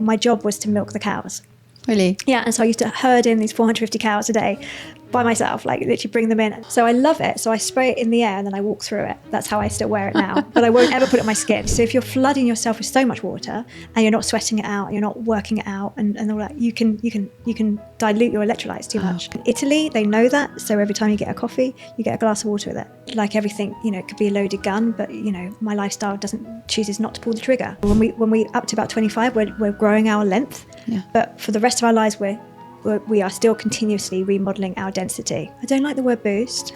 my job was to milk the cows. Really? Yeah, and so I used to herd in these 450 cows a day by myself, like literally bring them in. So I love it. So I spray it in the air and then I walk through it. That's how I still wear it now. But I won't ever put it on my skin. So if you're flooding yourself with so much water and you're not sweating it out, you're not working it out and all that, you can dilute your electrolytes too much. In Italy, they know that. So every time you get a coffee, you get a glass of water with it. Like everything, it could be a loaded gun, but my lifestyle chooses not to pull the trigger. When we up to about 25, we're growing our length. Yeah. But for the rest of our lives, we are still continuously remodeling our density. I don't like the word boost.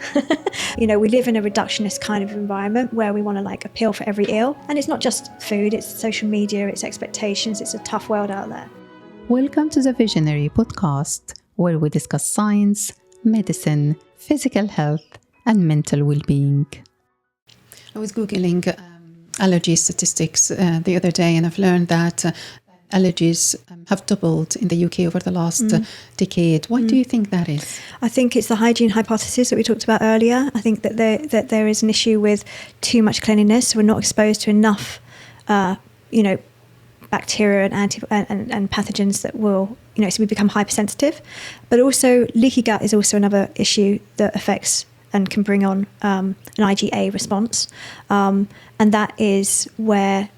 We live in a reductionist kind of environment where we want to like appeal for every ill. And it's not just food, it's social media, it's expectations, it's a tough world out there. Welcome to the Visionary podcast, where we discuss science, medicine, physical health, and mental well-being. I was Googling allergy statistics the other day, and I've learned that allergies have doubled in the UK over the last decade. Why do you think that is? I think it's the hygiene hypothesis that we talked about earlier. I think that there is an issue with too much cleanliness. We're not exposed to enough, bacteria and pathogens that will, so we become hypersensitive. But also leaky gut is also another issue that affects and can bring on an IgA response. And that is where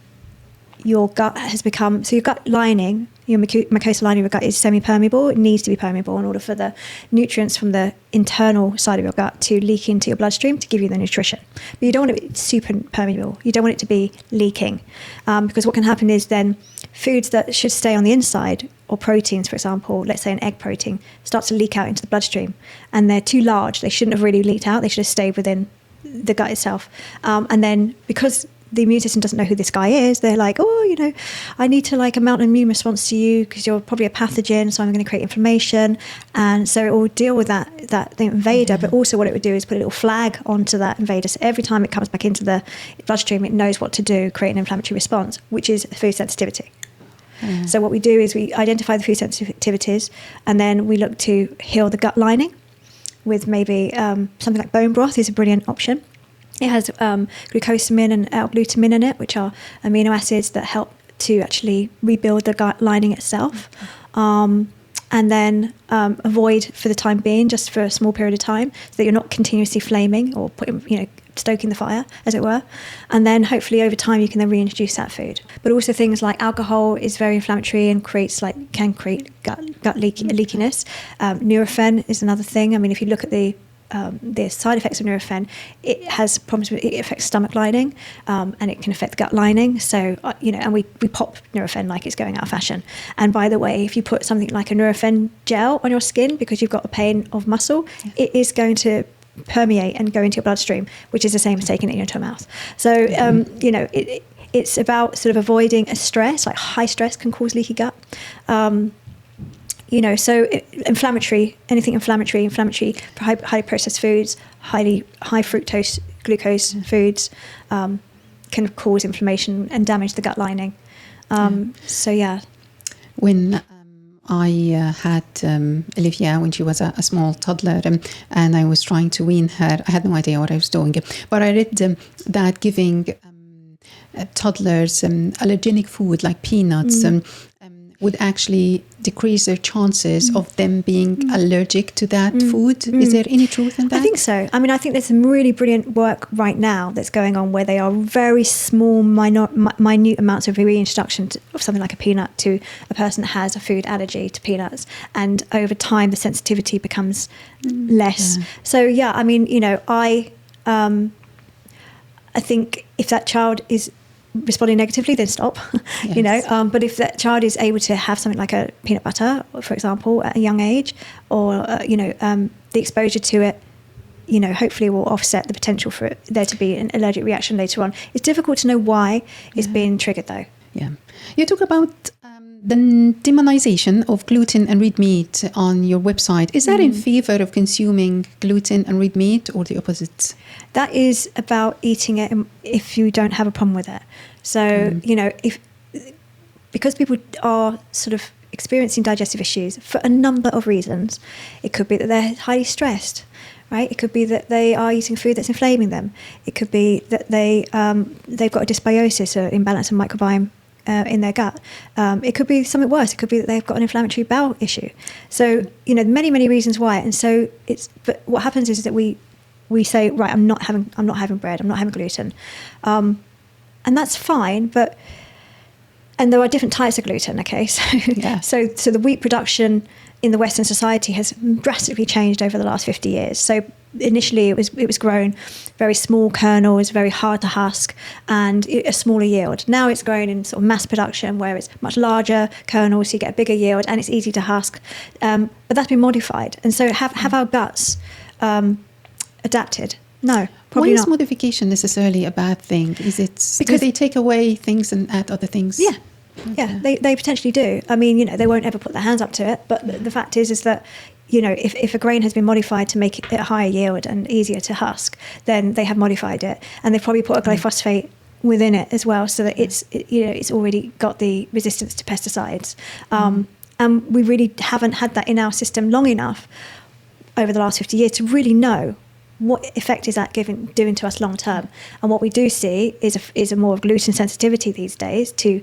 your gut has become, so your gut lining, your mucosal lining of your gut is semi-permeable. It needs to be permeable in order for the nutrients from the internal side of your gut to leak into your bloodstream to give you the nutrition. But you don't want it to be super permeable. You don't want it to be leaking. Because what can happen is then foods that should stay on the inside, or proteins, for example, let's say an egg protein, starts to leak out into the bloodstream. And they're too large. They shouldn't have really leaked out. They should have stayed within the gut itself. And then because the immune system doesn't know who this guy is, they're like, I need to mount an immune response to you because you're probably a pathogen, so I'm going to create inflammation. And so it will deal with that invader, but also what it would do is put a little flag onto that invader. So every time it comes back into the bloodstream, it knows what to do, create an inflammatory response, which is food sensitivity. So what we do is we identify the food sensitivities, and then we look to heal the gut lining with maybe something like bone broth is a brilliant option. It has glucosamine and L-glutamine in it, which are amino acids that help to actually rebuild the gut lining itself. And then avoid for the time being, just for a small period of time, so that you're not continuously flaming or stoking the fire, as it were. And then hopefully over time you can then reintroduce that food. But also things like alcohol is very inflammatory and can create gut leakiness. Nurofen is another thing. I mean, if you look at the side effects of Nurofen, it has problems with, it affects stomach lining, and it can affect the gut lining. So, and we pop Nurofen like it's going out of fashion. And by the way, if you put something like a Nurofen gel on your skin because you've got a pain of muscle, it is going to permeate and go into your bloodstream, which is the same as taking it into your mouth. So, it's about sort of avoiding a stress, like high stress can cause leaky gut. Inflammatory, anything inflammatory, highly processed foods, high fructose, glucose foods can cause inflammation and damage the gut lining. When I had Olivia when she was a small toddler, and I was trying to wean her, I had no idea what I was doing. But I read that giving toddlers allergenic food like peanuts would actually decrease their chances of them being allergic to that food. Is there any truth in that? I think so. I mean, I think there's some really brilliant work right now that's going on where they are very small, minute amounts of reintroduction of something like a peanut to a person that has a food allergy to peanuts. And over time, the sensitivity becomes less. Yeah. So, I mean, I think if that child is responding negatively, then stop. Yes. But if that child is able to have something like a peanut butter, for example, at a young age, or the exposure to it, hopefully will offset the potential for there to be an allergic reaction later on. It's difficult to know why it's being triggered, though. Yeah, you talk about the demonization of gluten and red meat on your website. Is that in favor of consuming gluten and red meat, or the opposite? That is about eating it if you don't have a problem with it. So, because people are sort of experiencing digestive issues for a number of reasons. It could be that they're highly stressed, right? It could be that they are eating food that's inflaming them. It could be that they've got a dysbiosis, or imbalance of microbiome in their gut. It could be something worse. It could be that they've got an inflammatory bowel issue. So, many reasons why. And so but what happens is that we say, right, I'm not having bread, I'm not having gluten. And that's fine, and there are different types of gluten, okay? So the wheat production in the Western society has drastically changed over the last 50 years. So initially it was grown very small kernels, very hard to husk, and a smaller yield. Now it's grown in sort of mass production where it's much larger kernels, so you get a bigger yield and it's easy to husk. But that's been modified. And so have our guts adapted? No, probably not. Why is modification necessarily a bad thing? Is it because they take away things and add other things? Yeah. Okay. Yeah, they potentially do. I mean, they won't ever put their hands up to it. But the fact is that, if a grain has been modified to make it a higher yield and easier to husk, then they have modified it, and they've probably put a glyphosate within it as well, so that it's already got the resistance to pesticides. And we really haven't had that in our system long enough over the last 50 years to really know what effect is that doing to us long term. And what we do see is a more of gluten sensitivity these days to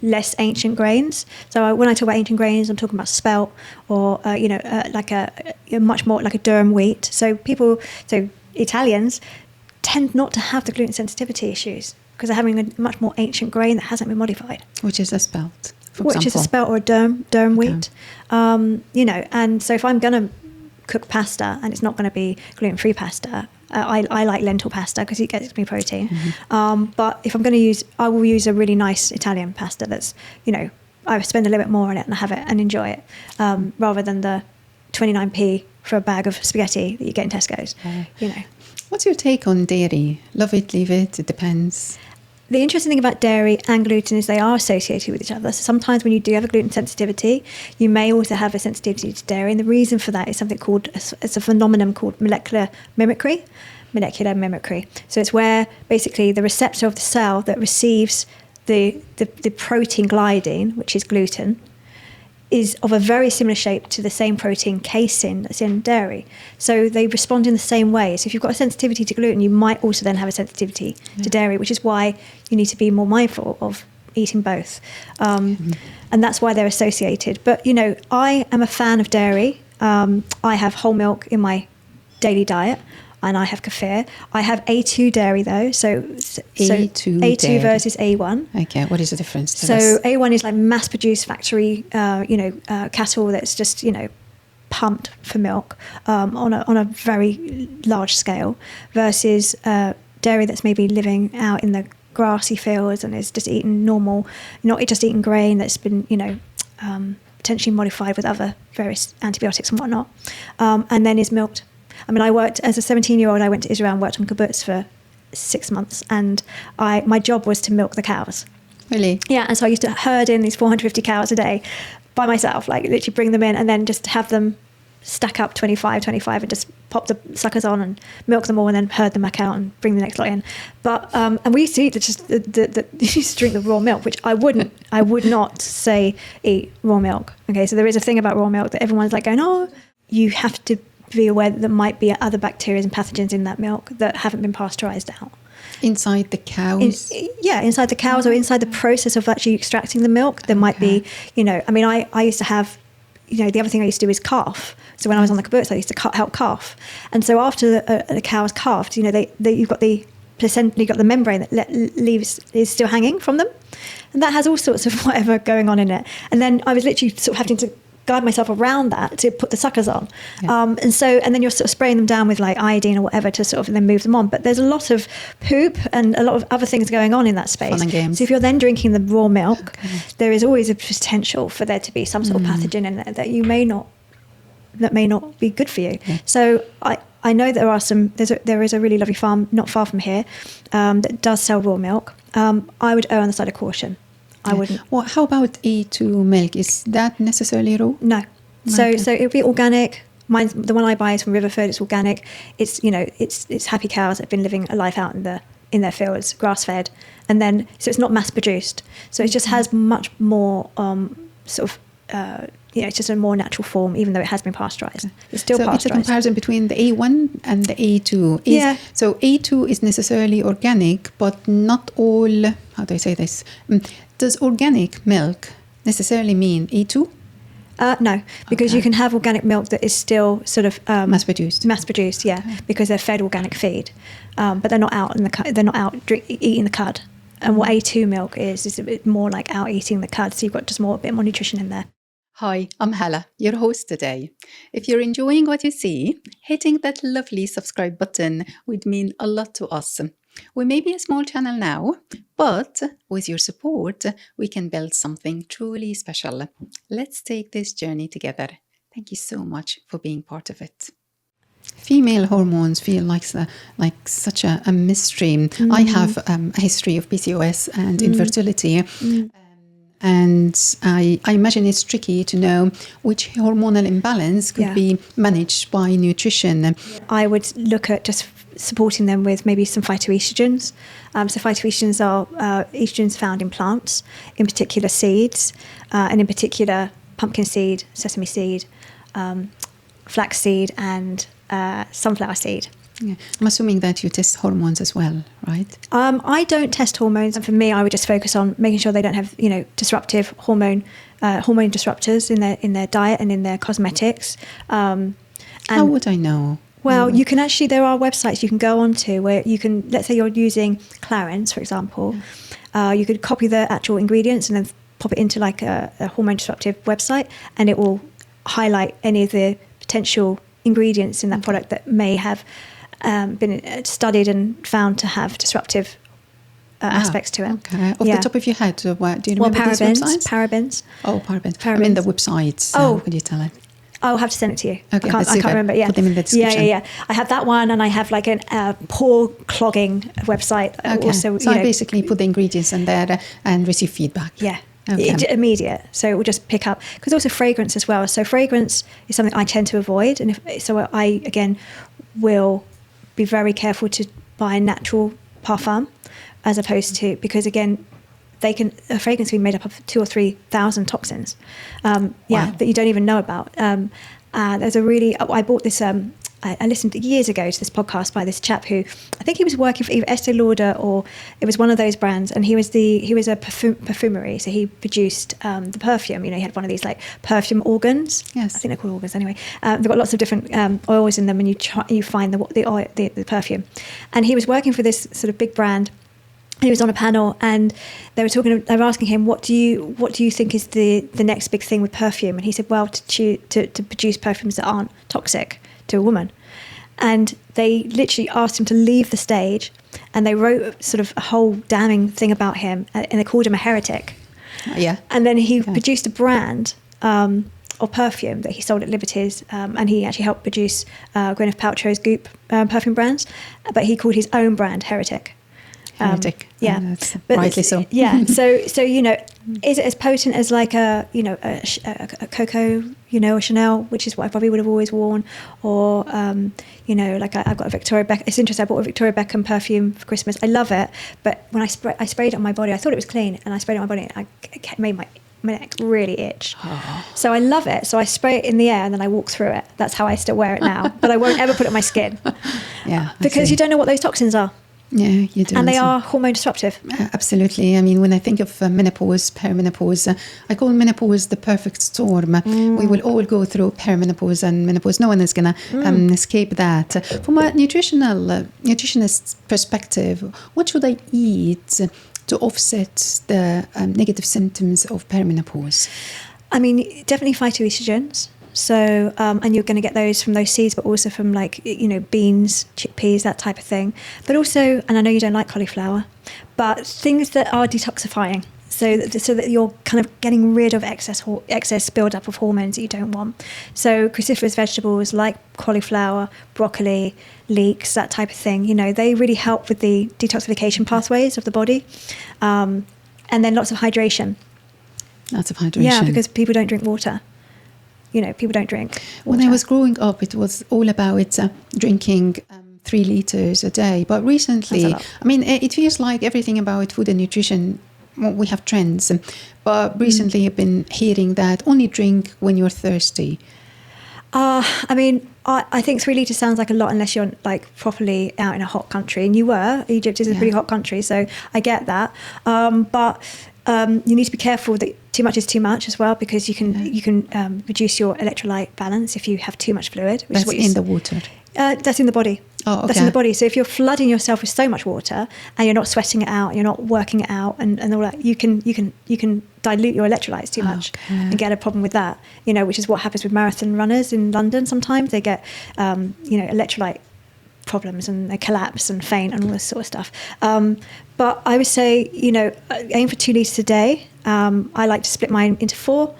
less ancient grains. So when I talk about ancient grains, I'm talking about spelt or like a much more like a durum wheat. So Italians tend not to have the gluten sensitivity issues because they're having a much more ancient grain that hasn't been modified. Which is a spelt, for Which example. is a spelt or a durum wheat. And so if I'm going to cook pasta and it's not going to be gluten-free pasta, I like lentil pasta because it gets me protein. But if I'm going to I will use a really nice Italian pasta that's, I spend a little bit more on it and have it and enjoy it, rather than the 29p for a bag of spaghetti that you get in Tesco's. What's your take on dairy? Love it, leave it, it depends. The interesting thing about dairy and gluten is they are associated with each other. So sometimes when you do have a gluten sensitivity, you may also have a sensitivity to dairy. And the reason for that is something it's a phenomenon called molecular mimicry. So it's where basically the receptor of the cell that receives the protein gliadine, which is gluten, is of a very similar shape to the same protein casein that's in dairy. So they respond in the same way. So if you've got a sensitivity to gluten, you might also then have a sensitivity to dairy, which is why you need to be more mindful of eating both. And that's why they're associated. But, I am a fan of dairy. I have whole milk in my daily diet. And I have kefir. I have A2 dairy though, so A2 dairy versus A1. Okay, what is the difference? So A1 is like mass-produced factory, cattle that's just pumped for milk on a very large scale, versus dairy that's maybe living out in the grassy fields and is just eating normal, not just eating grain that's been potentially modified with other various antibiotics and whatnot, and then is milked. I mean, I worked as a 17-year-old. I went to Israel and worked on kibbutz for 6 months, and my job was to milk the cows. Really? Yeah, and so I used to herd in these 450 cows a day by myself, like literally bring them in and then just have them stack up 25 and just pop the suckers on and milk them all and then herd them back out and bring the next lot in. But and we used to eat used to drink the raw milk, which I would not say eat raw milk. Okay, so there is a thing about raw milk that everyone's like going, oh, you have to be aware that there might be other bacteria and pathogens in that milk that haven't been pasteurized out. Inside the cows? Inside the cows or inside the process of actually extracting the milk. There might be, I used to have, the other thing I used to do is calf. So when I was on the kibbutz, I used to help calf. And so after the cow's calved, you've got the placenta, you've got the membrane that is still hanging from them. And that has all sorts of whatever going on in it. And then I was literally sort of having to guide myself around that to put the suckers on. And then you're sort of spraying them down with like iodine or whatever to sort of then move them on. But there's a lot of poop and a lot of other things going on in that space. Fun and games. So if you're then drinking the raw milk, there is always a potential for there to be some sort of pathogen in there that may not be good for you. So I know there are there is a really lovely farm not far from here that does sell raw milk. I would err on the side of caution. I wouldn't. Well, how about A2 milk? Is that necessarily raw? No. So it would be organic. The one I buy is from Riverford. It's organic. It's it's happy cows that have been living a life out in their fields, grass fed, and then so it's not mass produced. So it just has much more sort of it's just a more natural form, even though it has been pasteurized. It's still so pasteurized. It's a comparison between the A1 and the A2. So A2 is necessarily organic, but not all, how do I say this? Does organic milk necessarily mean A2? No, because you can have organic milk that is still sort of mass-produced. Mass-produced, yeah, because they're fed organic feed, but they're not out eating the cud. And what A2 milk is a bit more like out eating the cud, so you've got just a bit more nutrition in there. Hi, I'm Hella, your host today. If you're enjoying what you see, hitting that lovely subscribe button would mean a lot to us. We may be a small channel now, but with your support, we can build something truly special. Let's take this journey together. Thank you so much for being part of it. Female hormones feel like such a mystery. I have a history of PCOS and infertility. And I imagine it's tricky to know which hormonal imbalance could be managed by nutrition. I would look at just supporting them with maybe some phytoestrogens. So phytoestrogens are estrogens found in plants, in particular seeds, and in particular pumpkin seed, sesame seed, flax seed, and sunflower seed. Yeah. I'm assuming that you test hormones as well, right? I don't test hormones, and for me, I would just focus on making sure they don't have, disruptive hormone disruptors in their diet and in their cosmetics. How would I know? Well, you can actually, there are websites you can go onto where you can, let's say you're using Clarins, for example, you could copy the actual ingredients and then pop it into like a hormone disruptive website, and it will highlight any of the potential ingredients in that product that may have been studied and found to have disruptive aspects to it. Okay. Off the top of your head, what do you remember these websites? Parabens. Oh, parabens. I mean the websites. Could you tell it? I'll have to send it to you. Okay, I can't remember. Yeah, put them in the description. Yeah. I have that one, and I have like a pore clogging website. Okay. Also, so I basically put the ingredients in there and receive feedback. Yeah. Okay. Immediate, so it will just pick up, because also fragrance as well. So fragrance is something I tend to avoid, and I again will be very careful to buy natural parfum, as opposed to, because again, a fragrance can be made up of 2,000 or 3,000 toxins, that you don't even know about. I bought this. I listened years ago to this podcast by this chap who, I think he was working for either Estee Lauder or it was one of those brands, and he was a perfumery, so he produced the perfume. He had one of these like perfume organs. Yes, I think they're called organs anyway. They've got lots of different oils in them, and you find the perfume. And he was working for this sort of big brand. He was on a panel, and they were asking him, what do you think is the next big thing with perfume? And he said, well, to produce perfumes that aren't toxic to a woman. And they literally asked him to leave the stage, and they wrote sort of a whole damning thing about him, and they called him a heretic. Yeah. And then he produced a brand of perfume that he sold at Liberty's, and he actually helped produce Gwyneth Paltrow's Goop perfume brands, but he called his own brand Heretic. Heretic. That's rightly so. Yeah. So is it as potent as like a Coco, a Chanel, which is what I probably would have always worn, or like I've got a Victoria Beckham. It's interesting. I bought a Victoria Beckham perfume for Christmas. I love it, but when I sprayed it on my body, I thought it was clean, and I sprayed it on my body, and it made my neck really itch. Oh. So I love it. So I spray it in the air, and then I walk through it. That's how I still wear it now. But I won't ever put it on my skin. Yeah. Because you don't know what those toxins are. Yeah, you do. And they are hormone disruptive. Absolutely. I mean, when I think of menopause, perimenopause, I call menopause the perfect storm. We will all go through perimenopause and menopause. No one is going to escape that. From a nutritionist's perspective, what should I eat to offset the negative symptoms of perimenopause? I mean, definitely phytoestrogens. So, and you're going to get those from those seeds, but also from like, beans, chickpeas, that type of thing. But also, and I know you don't like cauliflower, but things that are detoxifying. So that you're kind of getting rid of excess build-up of hormones that you don't want. So cruciferous vegetables like cauliflower, broccoli, leeks, that type of thing, they really help with the detoxification pathways of the body. And then lots of hydration. Lots of hydration. Yeah, because people don't drink water. People don't drink water. When I was growing up, it was all about drinking 3 liters a day. But recently, I mean, it feels like everything about food and nutrition we have trends, but recently I've been hearing that only drink when you're thirsty. I think 3 litres sounds like a lot unless you're like properly out in a hot country, and you were. Egypt is a pretty hot country, so I get that. But you need to be careful that too much is too much as well, because you can reduce your electrolyte balance if you have too much fluid. Which That's is what in the water. That's in the body. Oh, okay. That's in the body. So if you're flooding yourself with so much water and you're not sweating it out, you're not working it out, and all that, you can dilute your electrolytes too much and get a problem with that. Which is what happens with marathon runners in London. Sometimes they get electrolyte problems and they collapse and faint and all this sort of stuff. But I would say aim for 2 litres a day. I like to split mine into 4.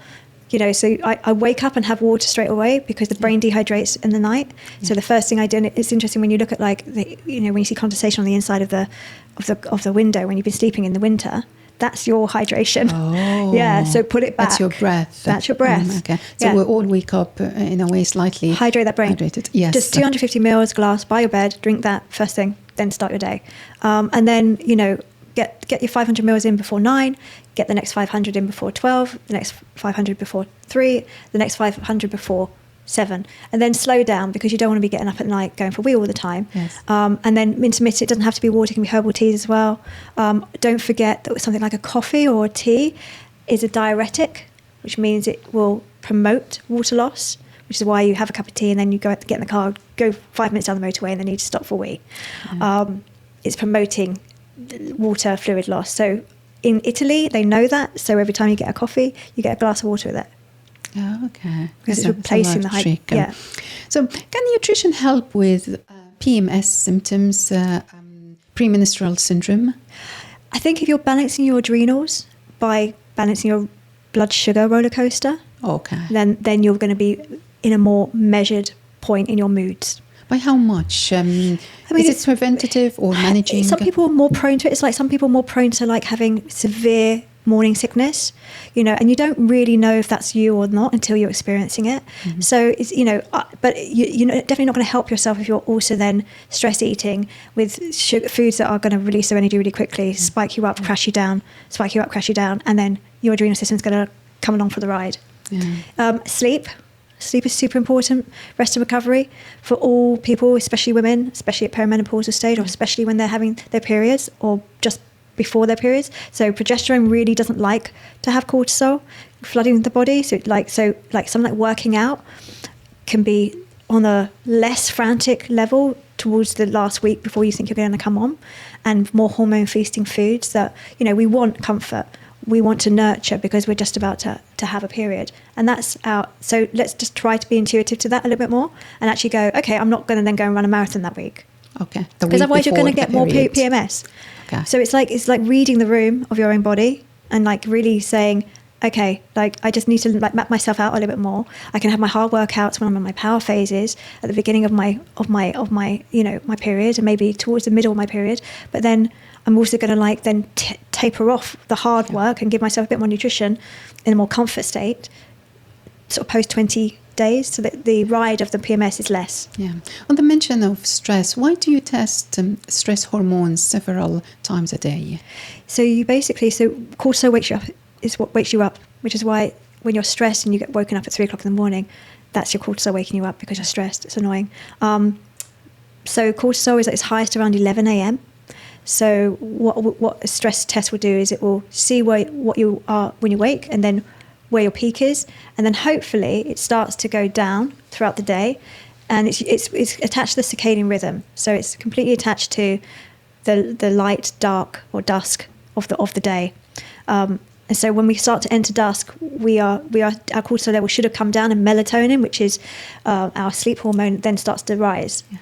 So I wake up and have water straight away because the brain dehydrates in the night. Yeah. So the first thing I do, and it's interesting when you look at when you see condensation on the inside of the window when you've been sleeping in the winter, that's your hydration. Oh, yeah. So put it back. That's your breath. That's your breath. Okay. So we'll all wake up in a way slightly hydrate that brain. Hydrated. Yes. Just 250 mils glass by your bed. Drink that first thing. Then start your day. And then get your 500 mils in before 9. Get the next 500 in before 12, the next 500 before 3, the next 500 before 7. And then slow down, because you don't want to be getting up at night going for a wee all the time. Yes. And then intermittent, it doesn't have to be water, it can be herbal teas as well. Don't forget that something like a coffee or a tea is a diuretic, which means it will promote water loss, which is why you have a cup of tea and then you get in the car, go 5 minutes down the motorway and then need to stop for a wee. It's promoting water fluid loss. So in Italy, they know that. So every time you get a coffee, you get a glass of water with it. Oh, okay. Because it's replacing the hydrate. Yeah. So can nutrition help with PMS symptoms, premenstrual syndrome? I think if you're balancing your adrenals by balancing your blood sugar roller coaster, then you're going to be in a more measured point in your moods. By how much? Is it preventative or managing? Some people are more prone to it. It's like some people are more prone to like having severe morning sickness, and you don't really know if that's you or not until you're experiencing it. Mm-hmm. So it's, but you're definitely not going to help yourself if you're also then stress eating with sugar foods that are going to release their energy really quickly, spike you up, crash you down, and then your adrenal system's going to come along for the ride. Yeah. Sleep is super important. Rest and recovery for all people, especially women, especially at perimenopausal stage, or especially when they're having their periods or just before their periods. So progesterone really doesn't like to have cortisol flooding the body. So something like working out can be on a less frantic level towards the last week before you think you're going to come on, and more hormone feasting foods that, we want comfort. We want to nurture because we're just about to have a period. And that's out. So let's just try to be intuitive to that a little bit more and actually go, okay, I'm not going to then go and run a marathon that week. Okay. Because otherwise you're going to get more PMS. Okay. So it's like reading the room of your own body and like really saying, okay, like I just need to like map myself out a little bit more. I can have my hard workouts when I'm in my power phases at the beginning of my my period, and maybe towards the middle of my period. But then I'm also going to then taper off the hard work and give myself a bit more nutrition in a more comfort state, sort of post 20 days, so that the ride of the PMS is less. Yeah. On the mention of stress, why do you test stress hormones several times a day? So cortisol wakes you up, which is why when you're stressed and you get woken up at 3 o'clock in the morning, that's your cortisol waking you up because you're stressed. It's annoying. So cortisol is at its highest around 11 a.m. So what a stress test will do is it will see what you are when you wake, and then where your peak is, and then hopefully it starts to go down throughout the day, and it's attached to the circadian rhythm. So it's completely attached to the light, dark, or dusk of the day. And so when we start to enter dusk, our cortisol level should have come down, and melatonin, which is our sleep hormone, then starts to rise. Yeah.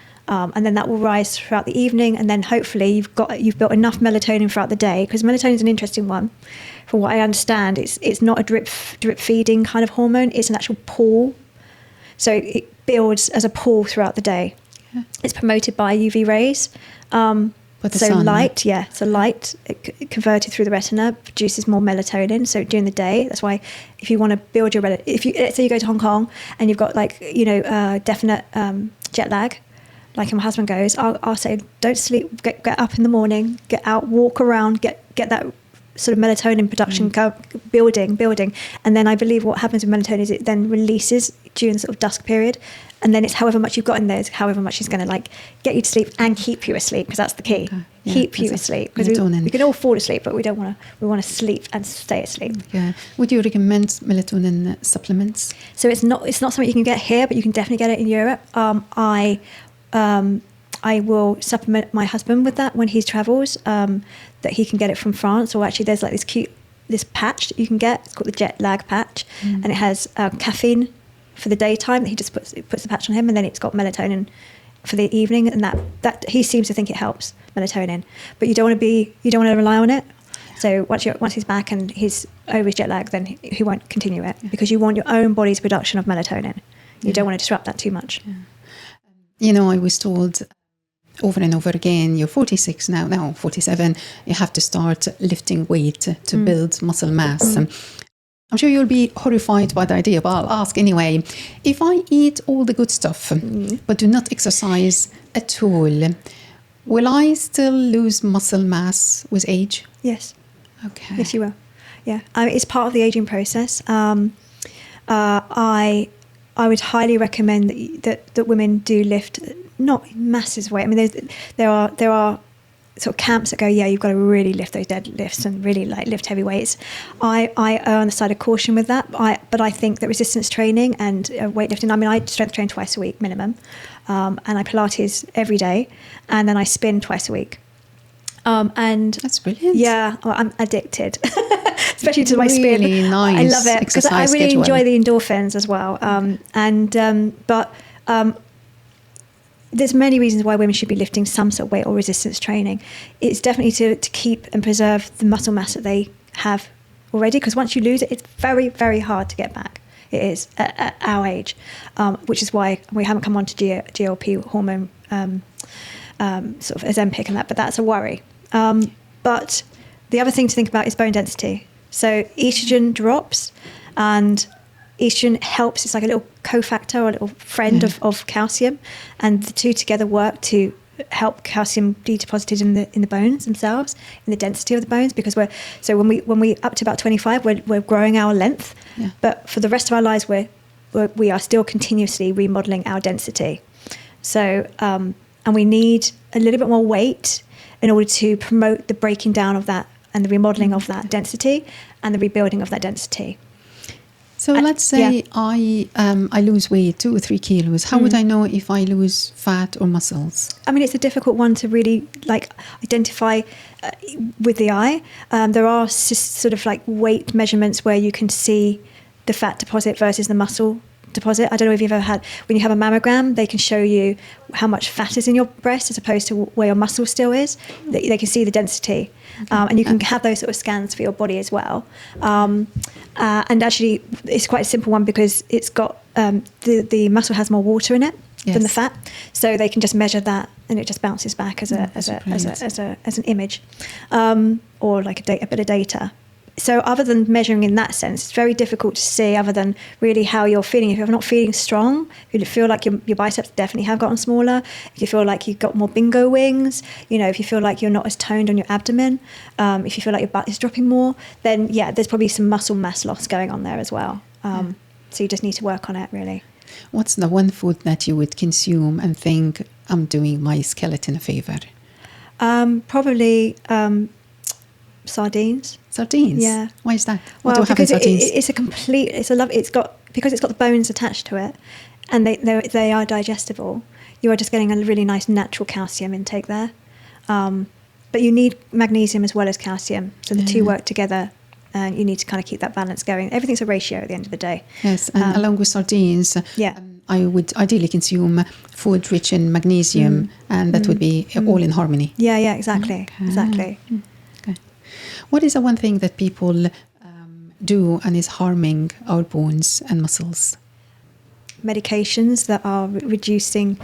And then that will rise throughout the evening, and then hopefully you've built enough melatonin throughout the day, because melatonin is an interesting one. From what I understand, it's not a drip feeding kind of hormone; it's an actual pool. So it builds as a pool throughout the day. Yeah. It's promoted by UV rays. Light, so light converted through the retina produces more melatonin. So during the day, that's why if you want to build your let's say you go to Hong Kong and you've got definite jet lag. Like my husband goes, I'll say, don't sleep, get up in the morning, get out, walk around, get that sort of melatonin production building. And then I believe what happens with melatonin is it then releases during the sort of dusk period. And then it's however much you've got in there is however much is going to like get you to sleep and keep you asleep, because that's the key. Okay. Yeah, keep you asleep, because we can all fall asleep, but we don't want to. We want to sleep and stay asleep. Yeah. Would you recommend melatonin supplements? So it's not something you can get here, but you can definitely get it in Europe. I will supplement my husband with that when he travels. That he can get it from France, or actually there's like this patch that you can get. It's called the jet lag patch, and it has caffeine for the daytime that he just puts the patch on him, and then it's got melatonin for the evening, and that he seems to think it helps melatonin. But you don't want to rely on it. So once he's back and he's over his jet lag, then he won't continue it, because you want your own body's production of melatonin. You don't want to disrupt that too much. Yeah. I was told over and over again, you're 46 now 47, you have to start lifting weight to build muscle mass. I'm sure you'll be horrified by the idea, but I'll ask anyway. If I eat all the good stuff, but do not exercise at all, will I still lose muscle mass with age? Yes. Okay. Yes, you will. Yeah. It's part of the aging process. I would highly recommend that women do lift, not massive weight. I mean, there are sort of camps that go, you've got to really lift those deadlifts and really like lift heavy weights. I err on the side of caution with that. But I think that resistance training and weightlifting, I mean, I strength train twice a week minimum, and I Pilates every day, and then I spin twice a week. And that's brilliant. Yeah, well, I'm addicted, especially to my spin. Really nice. I love it because I really enjoy the endorphins as well. But there's many reasons why women should be lifting some sort of weight or resistance training. It's definitely to keep and preserve the muscle mass that they have already, because once you lose it, it's very, very hard to get back. It is at our age, which is why we haven't come on to GLP hormone, sort of Ozempic and that, but that's a worry. But the other thing to think about is bone density. So estrogen drops, and estrogen helps. It's like a little cofactor or a little friend of calcium, and the two together work to help calcium be deposited in the bones themselves, in the density of the bones. Because when we up to about 25, we're growing our length, but for the rest of our lives we are still continuously remodeling our density. So and we need a little bit more weight in order to promote the breaking down of that and the remodeling of that density and the rebuilding of that density. So let's say I lose weight 2 or 3 kilos. How would I know if I lose fat or muscles? I mean, it's a difficult one to really identify with the eye. There are sort of like weight measurements where you can see the fat deposit versus the muscle deposit. I don't know if you've ever had, when you have a mammogram, they can show you how much fat is in your breast as opposed to where your muscle still is. They can see the density. And you can have those sort of scans for your body as well. And actually, it's quite a simple one because it's got the muscle has more water in it than the fat, so they can just measure that, and it just bounces back as an image, or like a bit of data. So other than measuring in that sense, it's very difficult to see other than really how you're feeling. If you're not feeling strong, if you feel like your biceps definitely have gotten smaller, if you feel like you've got more bingo wings, if you feel like you're not as toned on your abdomen, if you feel like your butt is dropping more, then there's probably some muscle mass loss going on there as well. So you just need to work on it, really. What's the one food that you would consume and think, I'm doing my skeleton a favor? Probably sardines. Sardines? Yeah. Why is that? What do we have in sardines? Because it's got the bones attached to it, and they are digestible. You are just getting a really nice natural calcium intake there. But you need magnesium as well as calcium, so the two work together, and you need to kind of keep that balance going. Everything's a ratio at the end of the day. Yes, and along with sardines, I would ideally consume food rich in magnesium, and that would be all in harmony. Yeah, exactly. Exactly. Okay. What is the one thing that people do and is harming our bones and muscles? Medications that are reducing,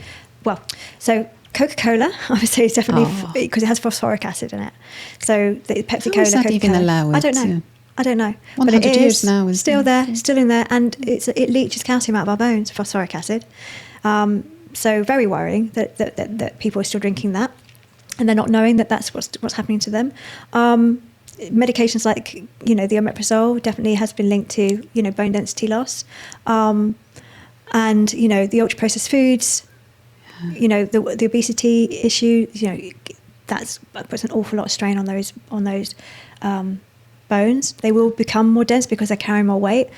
so Coca-Cola, I would say, is definitely because it has phosphoric acid in it. So the Pepsi Cola, is that even allowed? I don't know. 100 years now is still there, still in there, and it leaches calcium out of our bones, phosphoric acid. So very worrying that people are still drinking that, and they're not knowing that that's what's happening to them. medications like, the omeprazole definitely has been linked to, bone density loss. And, the ultra-processed foods, the obesity issue, that puts an awful lot of strain on those bones. They will become more dense because they're carrying more weight,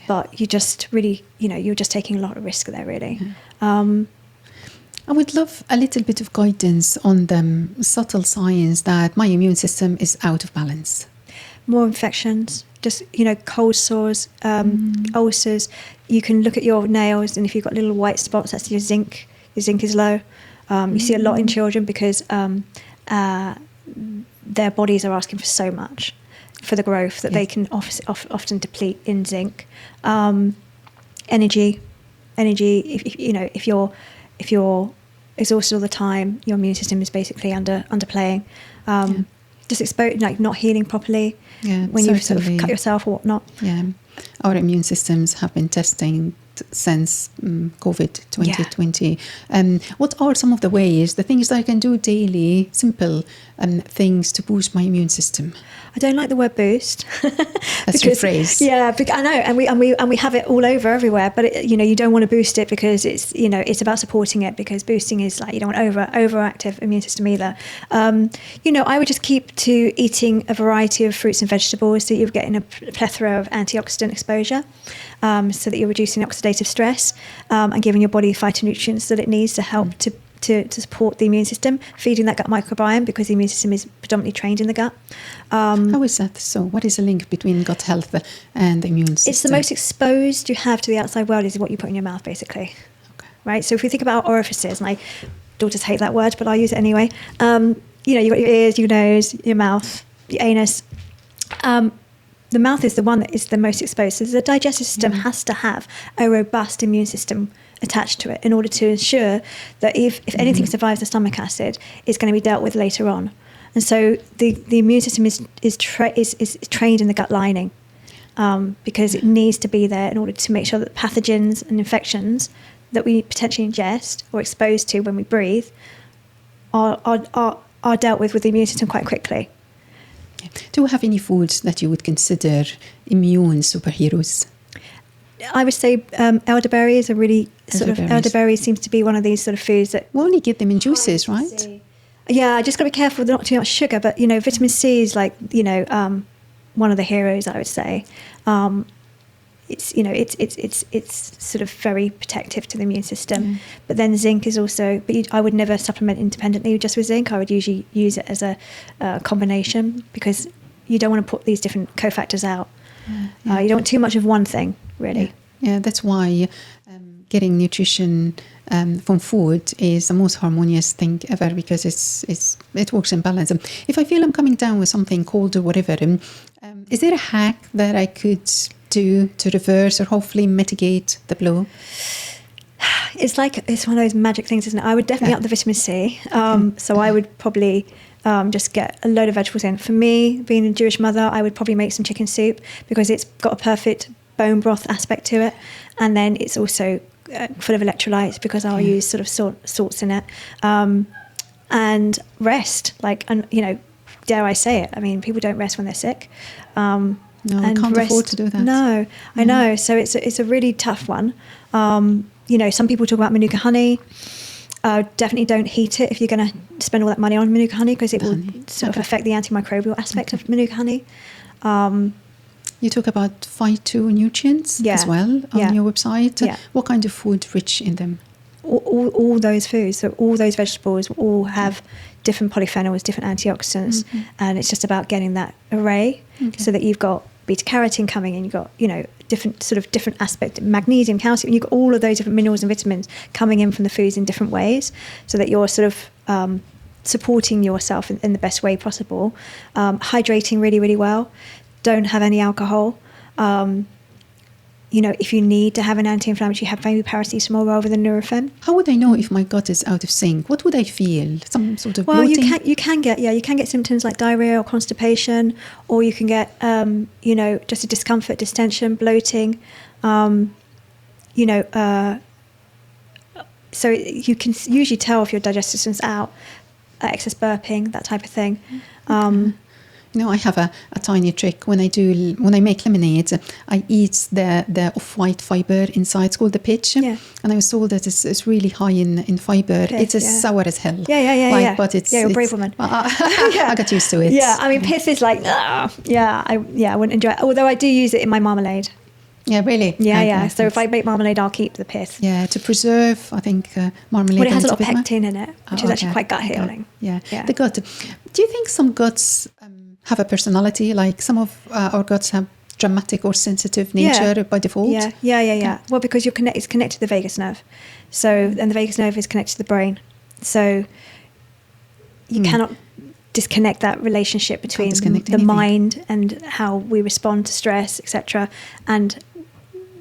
but you just really, you're just taking a lot of risk there, really. I would love a little bit of guidance on the subtle signs that my immune system is out of balance. More infections, just, cold sores, ulcers. You can look at your nails, and if you've got little white spots, that's your zinc. Your zinc is low. You see a lot in children because their bodies are asking for so much for the growth that they can often deplete in zinc. Energy. If you're exhausted all the time, your immune system is basically underplaying. Just exposed, like not healing properly when you sort of cut yourself or whatnot. Yeah, our immune systems have been testing since COVID 2020. What are some of the ways, the things that I can do daily, simple things to boost my immune system? I don't like the word boost. That's your phrase. Yeah, I know, and we have it all over everywhere. But you don't want to boost it because it's it's about supporting it, because boosting is like you don't want overactive immune system either. I would just keep to eating a variety of fruits and vegetables so you're getting a plethora of antioxidant exposure, so that you're reducing oxidative stress and giving your body phytonutrients that it needs to help to support the immune system, feeding that gut microbiome, because the immune system is predominantly trained in the gut. How is that so? What is the link between gut health and the immune system? It's the most exposed you have to the outside world is what you put in your mouth, basically. Okay. Right? So if we think about orifices, my daughters hate that word, but I'll use it anyway. You've got your ears, your nose, your mouth, your anus. The mouth is the one that is the most exposed. So the digestive system has to have a robust immune system attached to it in order to ensure that if anything survives the stomach acid, it's going to be dealt with later on. And so the immune system is trained in the gut lining, because it needs to be there in order to make sure that pathogens and infections that we potentially ingest or exposed to when we breathe are dealt with the immune system quite quickly. Do you have any foods that you would consider immune superheroes? I would say elderberries are really elderberries seems to be one of these sort of foods that we only get them in juices, right? Yeah, just got to be careful with not too much sugar. But vitamin C is like one of the heroes, I would say. It's sort of very protective to the immune system. But then zinc is also. But I would never supplement independently just with zinc. I would usually use it as a combination, because you don't want to put these different cofactors out. You don't want too much of one thing, really. Yeah, that's why getting nutrition from food is the most harmonious thing ever, because it works in balance. If I feel I'm coming down with something cold or whatever, is there a hack that I could do to reverse or hopefully mitigate the blow? It's one of those magic things, isn't it? I would definitely up the vitamin C. So I would probably just get a load of vegetables in. For me, being a Jewish mother, I would probably make some chicken soup, because it's got a perfect bone broth aspect to it, and then it's also full of electrolytes, because I'll use sort of salts in it, and rest. Dare I say it? I mean, people don't rest when they're sick. No, I can't afford to do that. No, I know. So it's a really tough one. Some people talk about Manuka honey. Definitely don't heat it if you're going to spend all that money on Manuka honey, because it will sort of affect the antimicrobial aspect of Manuka honey. You talk about phytonutrients as well on your website. Yeah. What kind of food rich in them? All those foods, so all those vegetables all have different polyphenols, different antioxidants, and it's just about getting that array so that you've got beta carotene coming in, you've got different aspects, magnesium, calcium, you've got all of those different minerals and vitamins coming in from the foods in different ways, so that you're sort of supporting yourself in the best way possible. Hydrating really, really well. Don't have any alcohol. If you need to have an anti-inflammatory, have maybe paracetamol rather than Nurofen. How would I know if my gut is out of sync? What would I feel? Some sort of bloating? you can get symptoms like diarrhea or constipation, or you can get just a discomfort, distension, bloating. So you can usually tell if your digestive system's out, excess burping, that type of thing. No, I have a tiny trick. When I make lemonade, I eat the off-white fiber inside. It's called the pitch. Yeah. And I was told that it's really high in fiber. Pith, it's as sour as hell. Yeah. But it's... you're a brave woman. I got used to it. Yeah, I mean, pith is like, I wouldn't enjoy it. Although I do use it in my marmalade. Yeah, really? Yeah. So if I make marmalade, I'll keep the pith. Yeah, to preserve, I think, marmalade. Well, it has a lot of pectin in it, which is actually quite gut healing. Yeah. The gut. Do you think some guts have a personality? Like some of our guts have dramatic or sensitive nature by default? Yeah. Well, because it's connected to the vagus nerve. So, and the vagus nerve is connected to the brain. So you cannot disconnect that relationship between the mind and how we respond to stress, etc., and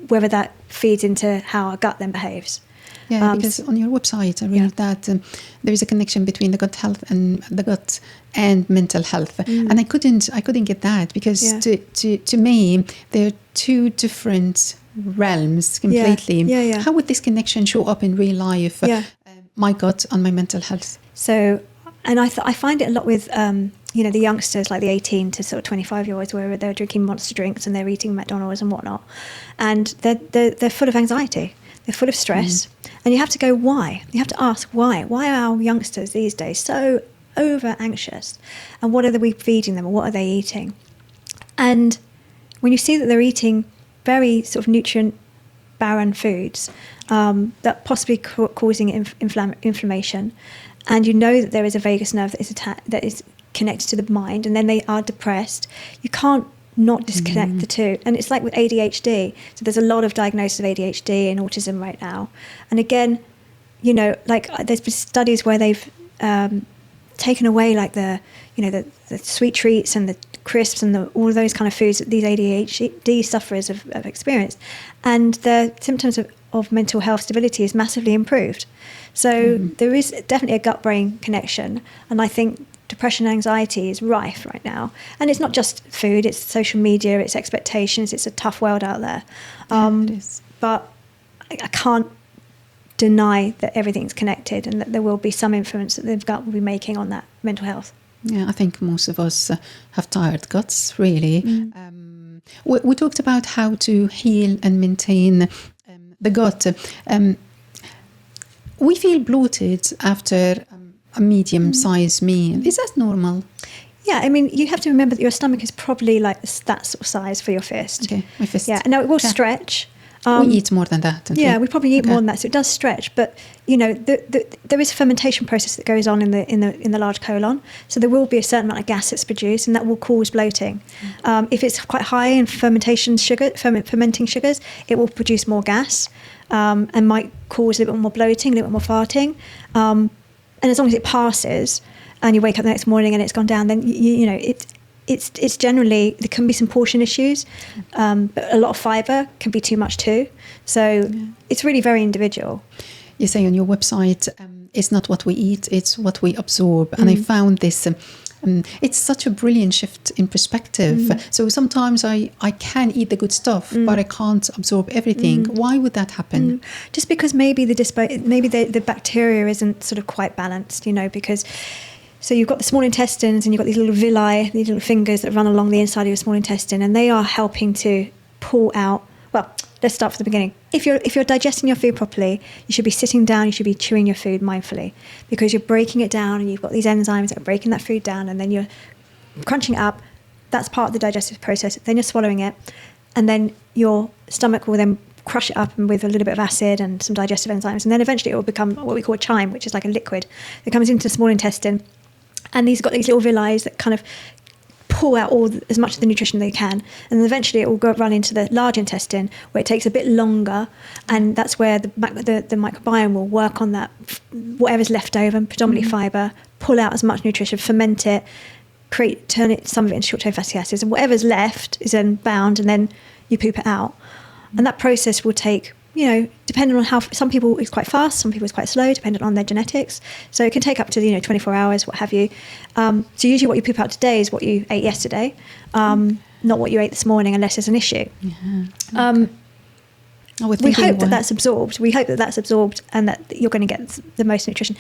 whether that feeds into how our gut then behaves. Yeah, because on your website I read that there is a connection between the gut health and mental health, and I couldn't get that because to me they're two different realms completely. How would this connection show up in real life? My gut and my mental health. So, and I find it a lot with the youngsters, like the 18 to sort of 25-year-olds, where they're drinking monster drinks and they're eating McDonald's and whatnot, and they're full of anxiety, they're full of stress, and you have to go, why? You have to ask why. Why are our youngsters these days so over anxious, and what are we feeding them, or what are they eating? And when you see that they're eating very sort of nutrient barren foods that possibly causing inflammation, and you know that there is a vagus nerve that is connected to the mind, and then they are depressed, you can't not disconnect the two. And it's like with ADHD. So there's a lot of diagnosis of ADHD and autism right now. And again, like there's been studies where they've taken away like the sweet treats and the crisps and all of those kind of foods that these ADHD sufferers have experienced, and their symptoms of mental health stability is massively improved. So there is definitely a gut-brain connection, and I think depression and anxiety is rife right now. And it's not just food, it's social media, it's expectations, it's a tough world out there. It is. But I can't deny that everything's connected and that there will be some influence that the gut will be making on that mental health. Yeah, I think most of us have tired guts, really. We talked about how to heal and maintain the gut. We feel bloated after a medium-sized meal. Is that normal? Yeah, I mean, you have to remember that your stomach is probably like that sort of size for your fist. Okay, my fist. Yeah, now it will stretch. We eat more than that, don't we? We probably eat more than that, so it does stretch. But there is a fermentation process that goes on in the large colon, so there will be a certain amount of gas that's produced, and that will cause bloating. If it's quite high in fermenting sugars, it will produce more gas and might cause a little bit more bloating, a little bit more farting. And as long as it passes, and you wake up the next morning and it's gone down, then it's generally, there can be some portion issues, but a lot of fibre can be too much too. So it's really very individual. You say on your website, it's not what we eat, it's what we absorb. And I found this, it's such a brilliant shift in perspective. So sometimes I can eat the good stuff, but I can't absorb everything. Why would that happen? Just because maybe the bacteria isn't sort of quite balanced, because... So you've got the small intestines and you've got these little villi, these little fingers that run along the inside of your small intestine, and they are helping to pull out. Well, let's start from the beginning. If you're digesting your food properly, you should be sitting down, you should be chewing your food mindfully, because you're breaking it down and you've got these enzymes that are breaking that food down, and then you're crunching it up. That's part of the digestive process. Then you're swallowing it, and then your stomach will then crush it up with a little bit of acid and some digestive enzymes, and then eventually it will become what we call a chyme, which is like a liquid that comes into the small intestine. And these got these little villi that kind of pull out as much of the nutrition they can, and then eventually it will run into the large intestine, where it takes a bit longer, and that's where the microbiome will work on that, whatever's left over, predominantly fibre, pull out as much nutrition, ferment it, turn some of it into short-chain fatty acids, and whatever's left is then bound, and then you poop it out. And that process will take, depending on how, some people it's quite fast, some people it's quite slow, depending on their genetics. So it can take up to 24 hours, what have you. So usually what you poop out today is what you ate yesterday, not what you ate this morning, unless there's an issue. We hope that that's absorbed. We hope that that's absorbed and that you're going to get the most nutrition.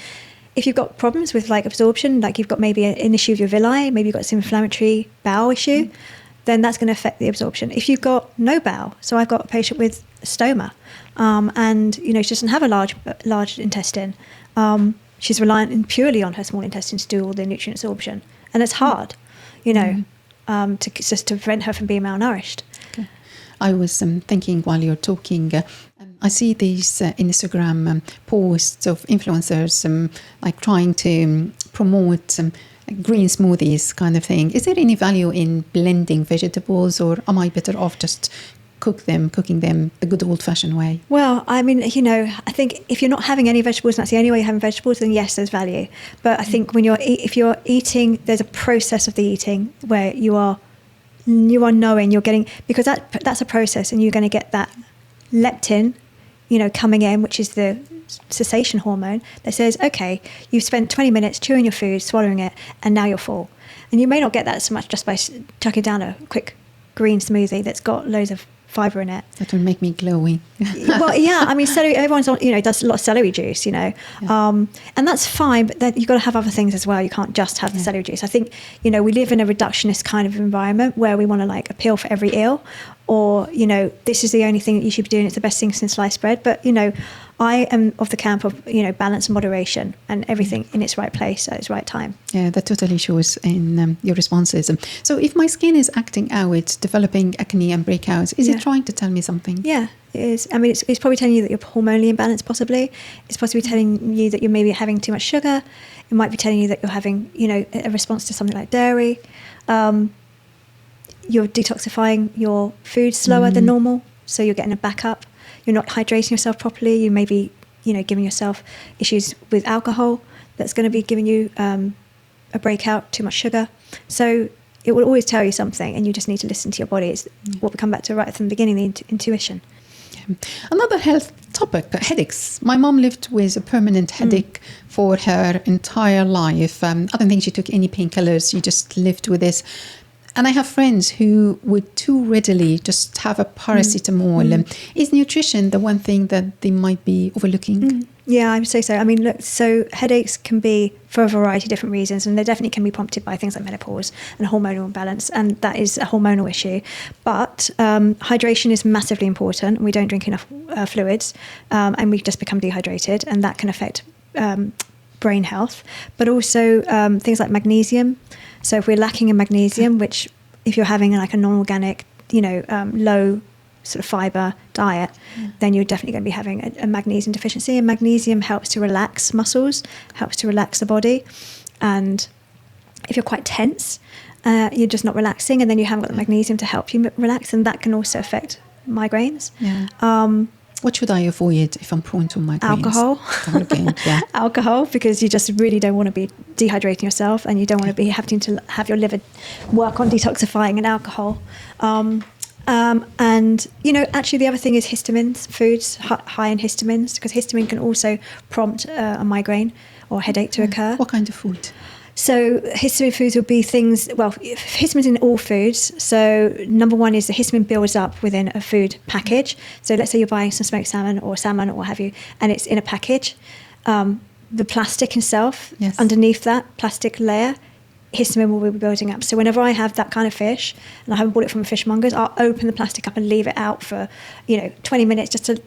if you've got problems with like absorption, like you've got maybe an issue with your villi, maybe you've got some inflammatory bowel issue, then that's going to affect the absorption. If you've got no bowel, so I've got a patient with stoma, and she doesn't have a large intestine. She's reliant purely on her small intestine to do all the nutrient absorption, and it's hard, to prevent her from being malnourished. Okay. I was thinking while you're talking, I see these Instagram posts of influencers like trying to promote green smoothies kind of thing. Is there any value in blending vegetables, or am I better off just cooking them the good old-fashioned way? Well, I mean, I think if you're not having any vegetables and that's the only way you're having vegetables, then yes, there's value. But I think if you're eating, there's a process of the eating where you are knowing you're getting, because that's a process, and you're going to get that leptin, coming in, which is the cessation hormone that says, okay, you've spent 20 minutes chewing your food, swallowing it, and now you're full. And you may not get that so much just by chucking down a quick green smoothie that's got loads of fibre in it. That will make me glowy. Well, yeah, I mean, celery, everyone's on, does a lot of celery juice, and that's fine, but then you've got to have other things as well. You can't just have the celery juice. I think, we live in a reductionist kind of environment where we want to like appeal for every ill, or, this is the only thing that you should be doing. It's the best thing since sliced bread. But, I am of the camp of, balance and moderation, and everything in its right place at its right time. Yeah, that totally shows in your responses. So if my skin is acting out, developing acne and breakouts, is it trying to tell me something? Yeah, it is. I mean, it's probably telling you that you're hormonally imbalanced, possibly. It's possibly telling you that you're maybe having too much sugar. It might be telling you that you're having, a response to something like dairy. You're detoxifying your food slower than normal, so you're getting a backup. You're not hydrating yourself properly. You may be, giving yourself issues with alcohol. That's going to be giving you a breakout, too much sugar. So it will always tell you something, and you just need to listen to your body. It's what we come back to right from the beginning, the intuition. Another health topic, headaches. My mom lived with a permanent headache for her entire life. I don't think she took any painkillers. She just lived with this. And I have friends who would too readily just have a paracetamol. Is nutrition the one thing that they might be overlooking? Yeah, I would say so. I mean, look, so headaches can be for a variety of different reasons, and they definitely can be prompted by things like menopause and hormonal imbalance, and that is a hormonal issue. But hydration is massively important, and we don't drink enough fluids, and we just become dehydrated, and that can affect brain health. But also things like magnesium. So if we're lacking in magnesium, which if you're having like a non-organic, low sort of fibre diet, then you're definitely going to be having a magnesium deficiency. And magnesium helps to relax muscles, helps to relax the body. And if you're quite tense, you're just not relaxing, and then you haven't got the magnesium to help you relax, and that can also affect migraines. Yeah. What should I avoid if I'm prone to migraines? Alcohol. Alcohol, because you just really don't want to be dehydrating yourself, and you don't want to be having to have your liver work on detoxifying in alcohol. And, actually the other thing is histamines, foods high in histamines, because histamine can also prompt a migraine or headache to occur. What kind of food? So histamine foods would be things, histamine's in all foods. So number one is the histamine builds up within a food package. So let's say you're buying some smoked salmon or what have you, and it's in a package. The plastic itself, underneath that plastic layer, histamine will be building up. So whenever I have that kind of fish, and I haven't bought it from a fishmonger's, I'll open the plastic up and leave it out for 20 minutes just to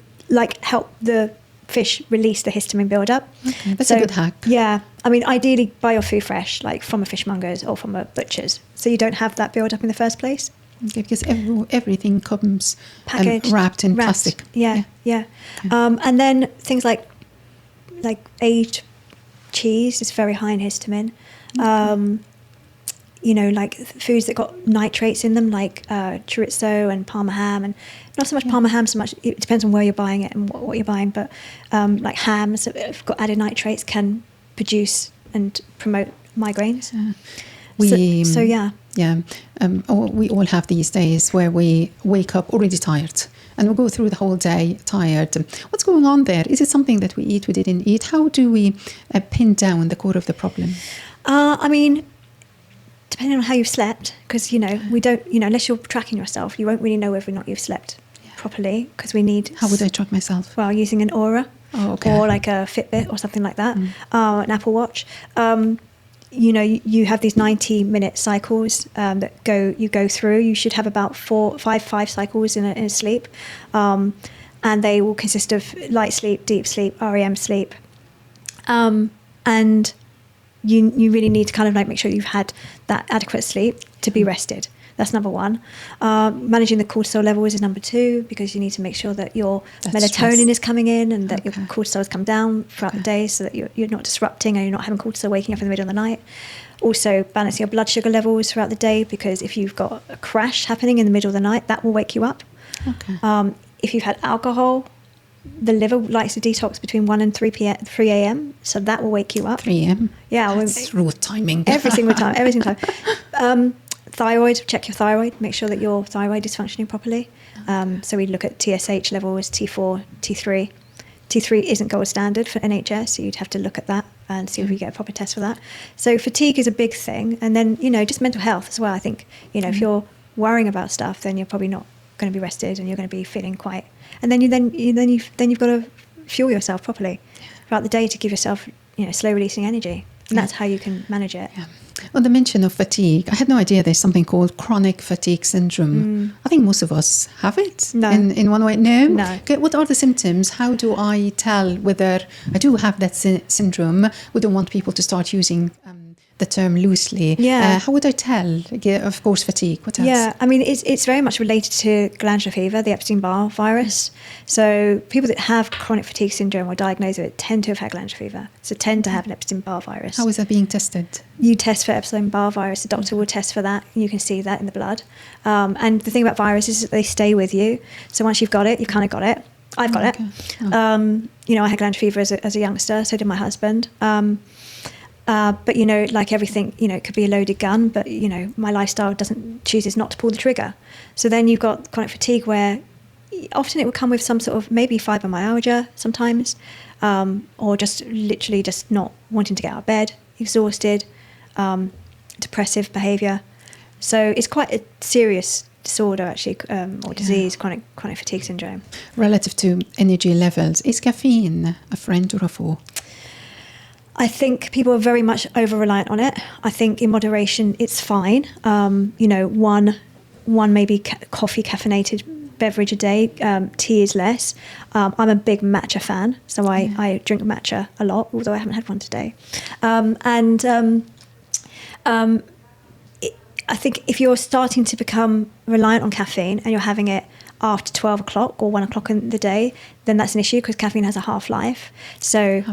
help the fish release the histamine buildup. Okay, that's a good hack. Yeah, I mean, ideally buy your food fresh, like from a fishmonger's or from a butcher's, so you don't have that build up in the first place. Okay, because everything comes packaged, wrapped in plastic. Yeah. Okay. And then things like aged cheese is very high in histamine. Okay. Like foods that got nitrates in them, like chorizo and parma ham, and not so much parma ham so much. It depends on where you're buying it and what you're buying, but like hams that have got added nitrates can produce and promote migraines. We all have these days where we wake up already tired, and we go through the whole day tired. What's going on there? Is it something that we didn't eat? How do we pin down the core of the problem? I mean, depending on how you've slept, because we don't, unless you're tracking yourself, you won't really know whether or not you've slept properly, because we need. How would I track myself? Well, using an aura. or like a Fitbit or something like that, an Apple Watch. You have these 90-minute cycles that you go through. You should have about five cycles in a sleep, and they will consist of light sleep, deep sleep, REM sleep, and you really need to kind of like make sure you've had that adequate sleep to be rested. That's number one. Managing the cortisol levels is number two, because you need to make sure that your melatonin is coming in and that your cortisol has come down throughout the day, so that you're not disrupting and you're not having cortisol waking up in the middle of the night. Also, balancing your blood sugar levels throughout the day, because if you've got a crash happening in the middle of the night, that will wake you up. If you've had alcohol, the liver likes to detox between 1 and 3 a.m, so that will wake you up. 3 a.m? Yeah. That's root timing. Every single time. Thyroid, check your thyroid, make sure that your thyroid is functioning properly. So we look at TSH levels, T4, T3. T3 isn't gold standard for NHS, so you'd have to look at that and see if we get a proper test for that. So fatigue is a big thing. And then, just mental health as well. I think, if you're worrying about stuff, then you're probably not going to be rested and you're going to be feeling quite... And then you've got to fuel yourself properly throughout the day to give yourself, slow releasing energy. And that's how you can manage it. Yeah. On the mention of fatigue, I had no idea there's something called chronic fatigue syndrome. I think most of us have it in one way. No? Okay, what are the symptoms? How do I tell whether I do have that syndrome? We don't want people to start using the term loosely. How would I tell? Of course, fatigue. What else? Yeah, I mean, it's very much related to glandular fever, the Epstein-Barr virus. So people that have chronic fatigue syndrome or diagnosed with it tend to have had glandular fever. So tend to have an Epstein-Barr virus. How is that being tested? You test for Epstein-Barr virus. The doctor will test for that. You can see that in the blood. And the thing about viruses is that they stay with you. So once you've got it, you've kind of got it. I've got it. I had glandular fever as a youngster. So did my husband. But, like everything, it could be a loaded gun, but, my lifestyle chooses not to pull the trigger. So then you've got chronic fatigue where often it will come with some sort of maybe fibromyalgia sometimes, or just literally just not wanting to get out of bed, exhausted, depressive behaviour. So it's quite a serious disorder actually, or disease, chronic fatigue syndrome. Relative to energy levels, is caffeine a friend or a foe? I think people are very much over-reliant on it. I think in moderation, it's fine. One maybe coffee caffeinated beverage a day. Tea is less. I'm a big matcha fan, so I drink matcha a lot, although I haven't had one today. I think if you're starting to become reliant on caffeine and you're having it after 12 o'clock or 1 o'clock in the day, then that's an issue because caffeine has a half-life. So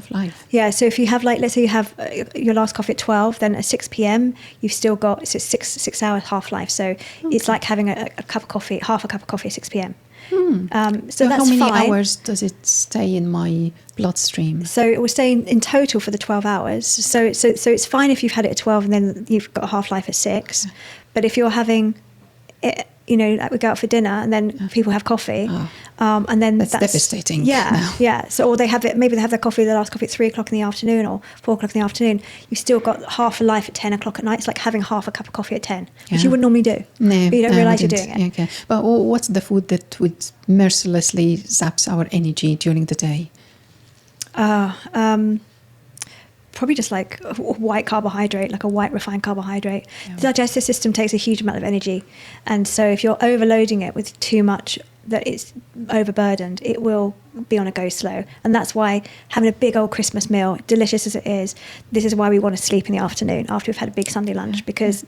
yeah, so if you have let's say you have your last coffee at 12, then at 6 p.m. you've still got it's a six hour half-life. So it's like having a cup of coffee, half a cup of coffee at 6 p.m. So that's how many fine. hours does it stay in my bloodstream? So it will stay in total for the 12 hours. So it's fine if you've had it at 12 and then you've got a half-life at 6. But if you're having it, like we go out for dinner and then people have coffee, and then that's devastating. Yeah. So, or they have it. Maybe they have their coffee, their last coffee at 3 o'clock in the afternoon or 4 o'clock in the afternoon. You've still got half a life at 10 o'clock at night. It's like having half a cup of coffee at 10, which you wouldn't normally do. No, but you don't realise you're doing it. Okay. But what's the food that would mercilessly zaps our energy during the day? Probably just like a white carbohydrate, like a white refined carbohydrate. The digestive system takes a huge amount of energy. And so if you're overloading it with too much that it's overburdened, it will be on a go slow. And that's why having a big old Christmas meal, delicious as it is, this is why we want to sleep in the afternoon after we've had a big Sunday lunch, because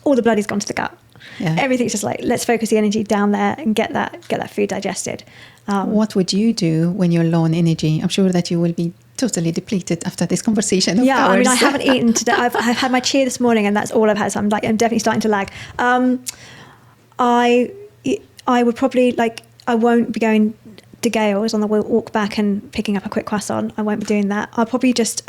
all the blood has gone to the gut. Everything's just like, let's focus the energy down there and get that food digested. What would you do when you're low on energy? I'm sure that you will be totally depleted after this conversation. I mean, I haven't eaten today. I've had my chia this morning, and that's all I've had. So I'm definitely starting to lag. I would probably I won't be going to Gale's on the walk back and picking up a quick croissant. I won't be doing that. I'll probably just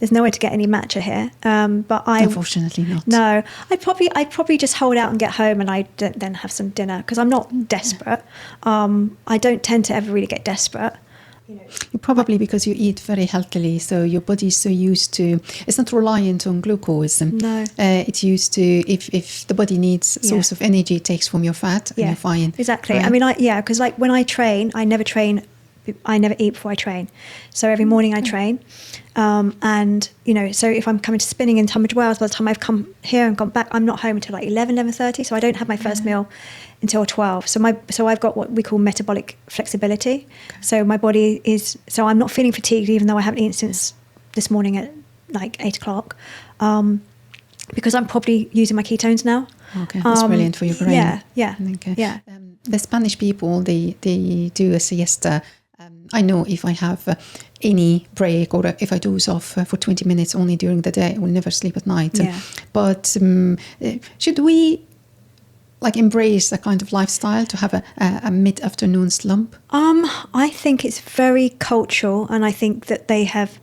there's nowhere to get any matcha here. But unfortunately not. No, I'd probably just hold out and get home, and I then have some dinner because I'm not desperate. I don't tend to ever really get desperate. Probably because you eat very healthily, so your body's so used to, it's not reliant on glucose. No. It's used to, if the body needs a source of energy, it takes from your fat, and you're fine. Exactly. Right? I mean, because when I train, I never train never eat before I train. So every morning I train. And, so if I'm coming to spinning in Tunbridge Wells, by the time I've come here and gone back, I'm not home until like 11:30. So I don't have my first meal until 12. So I've got what we call metabolic flexibility. Okay. So my body so I'm not feeling fatigued, even though I haven't eaten since this morning at like 8 o'clock, because I'm probably using my ketones now. Okay, that's brilliant for your brain. Yeah. Okay. Yeah. The Spanish people, they do a siesta. I know if I have any break or if I doze off for 20 minutes only during the day, I will never sleep at night. Yeah. But should we embrace that kind of lifestyle to have a mid-afternoon slump? I think it's very cultural, and I think that they have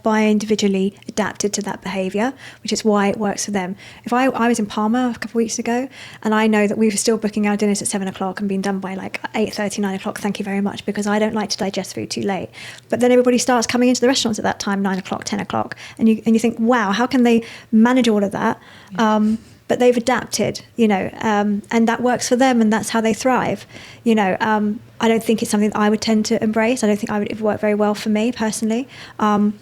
bi-individually adapted to that behaviour, which is why it works for them. If I was in Palma a couple of weeks ago, and I know that we were still booking our dinners at 7 o'clock and being done by like 8:30, 9 o'clock, thank you very much, because I don't like to digest food too late. But then everybody starts coming into the restaurants at that time, 9 o'clock, 10 o'clock, and you think, wow, how can they manage all of that? Yeah. But they've adapted, and that works for them, and that's how they thrive. I don't think it's something that I would tend to embrace. I don't think it would work very well for me personally. But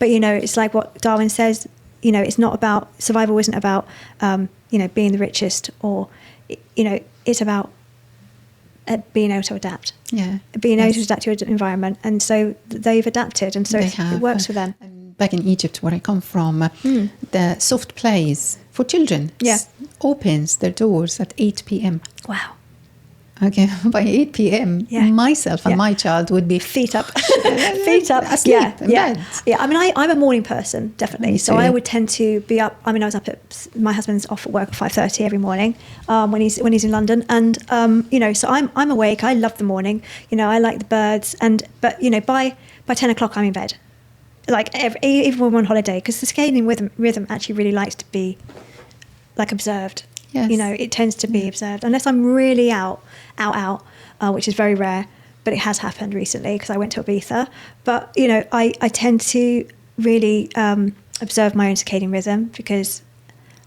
it's like what Darwin says. It's not about survival. Isn't about being the richest, or it's about being able to adapt. Yeah, being able to adapt to an environment, and so they've adapted, and so it works for them. Back in Egypt, where I come from, the soft plays for children opens their doors at 8 p.m. Wow. Okay, by 8 p.m., myself and my child would be feet up, asleep in bed. Yeah. I mean, I'm a morning person, definitely. So I would tend to be up. I mean, I was up at my husband's off at work at 5:30 every morning when he's in London, and so I'm awake. I love the morning. I like the birds, but by 10 o'clock I'm in bed. Like even when we're on holiday, because the circadian rhythm actually really likes to be like observed. Yes. It tends to be observed, unless I'm really out, which is very rare, but it has happened recently because I went to Ibiza. But I tend to really observe my own circadian rhythm, because,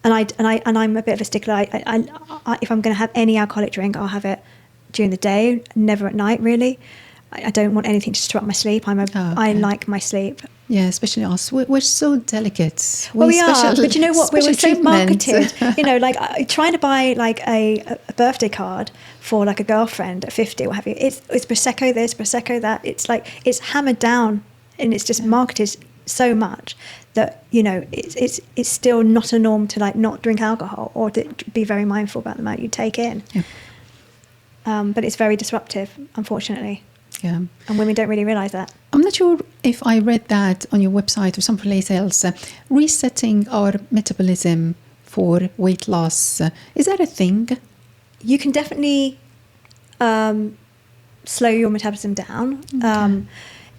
and I'm a bit of a stickler. I if I'm going to have any alcoholic drink, I'll have it during the day, never at night. Really, I don't want anything to disrupt my sleep. I like my sleep. Yeah, especially us. We're so delicate. We are, but you know what? We're so marketed. Like trying to buy like a birthday card for like a girlfriend at 50, what have you. It's Prosecco this, Prosecco that. It's like it's hammered down, and it's just marketed so much that it's still not a norm to like not drink alcohol, or to be very mindful about the amount you take in. Yeah. But it's very disruptive, unfortunately. Yeah. And women don't really realise that. I'm not sure if I read that on your website or someplace else. Resetting our metabolism for weight loss. Is that a thing? You can definitely slow your metabolism down,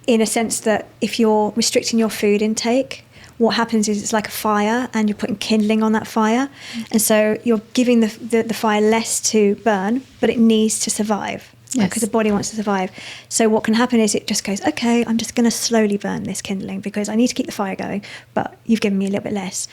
in a sense that if you're restricting your food intake, what happens is it's like a fire, and you're putting kindling on that fire. And so you're giving the fire less to burn, but it needs to survive. Yes. Because the body wants to survive. So what can happen is it just goes, okay, I'm just going to slowly burn this kindling because I need to keep the fire going, but you've given me a little bit less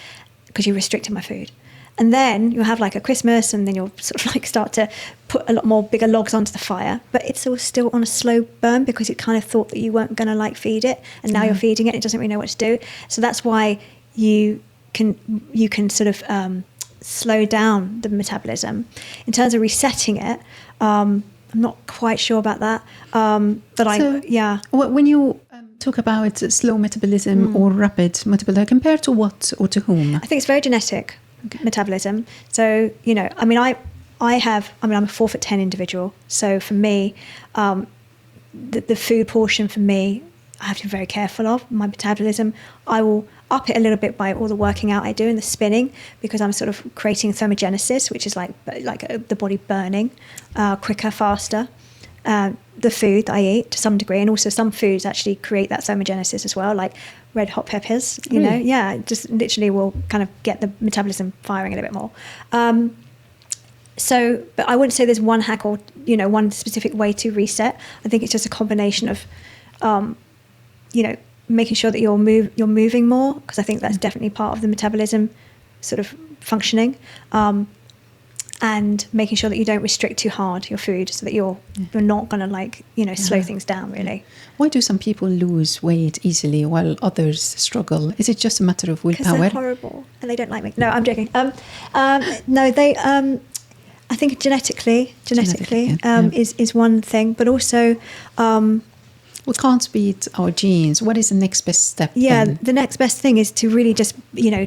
because you restricted my food. And then you'll have like a Christmas, and then you'll sort of like start to put a lot more bigger logs onto the fire, but it's all still on a slow burn because it kind of thought that you weren't going to like feed it, and now you're feeding it, it doesn't really know what to do. So that's why you can sort of slow down the metabolism. In terms of resetting it, I'm not quite sure about that, but when you talk about slow metabolism or rapid metabolism, compared to what or to whom? I think it's very genetic metabolism. So I'm a 4'10" individual. So for me, the food portion for me, I have to be very careful of my metabolism. I will up it a little bit by all the working out I do and the spinning, because I'm sort of creating thermogenesis, which is like the body burning quicker, faster. The food that I eat to some degree, and also some foods actually create that thermogenesis as well, like red hot peppers, just literally will kind of get the metabolism firing a little bit more. But I wouldn't say there's one hack or, one specific way to reset. I think it's just a combination of, making sure that you're moving more, because I think that's definitely part of the metabolism sort of functioning. and making sure that you don't restrict too hard your food, so that you're not going to slow things down really. Why do some people lose weight easily while others struggle? Is it just a matter of willpower? Because they're horrible and they don't like me. No, I'm joking. No, they. I think genetically is one thing, but also. We can't beat our genes. What is the next best step? Yeah, then? The next best thing is to really just,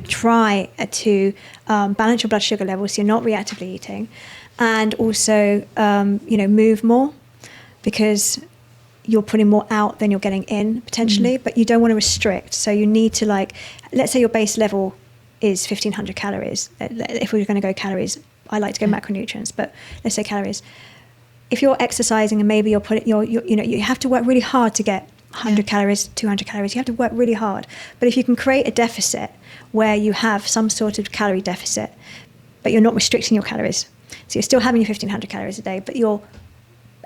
try to balance your blood sugar levels so you're not reactively eating, and also, move more, because you're putting more out than you're getting in potentially, but you don't want to restrict. So you need to, let's say your base level is 1,500 calories. If we were going to go calories, I like to go macronutrients, but let's say calories. If you're exercising and maybe you have to work really hard to get 100 calories, 200 calories, you have to work really hard. But if you can create a deficit where you have some sort of calorie deficit, but you're not restricting your calories, so you're still having your 1,500 calories a day, but your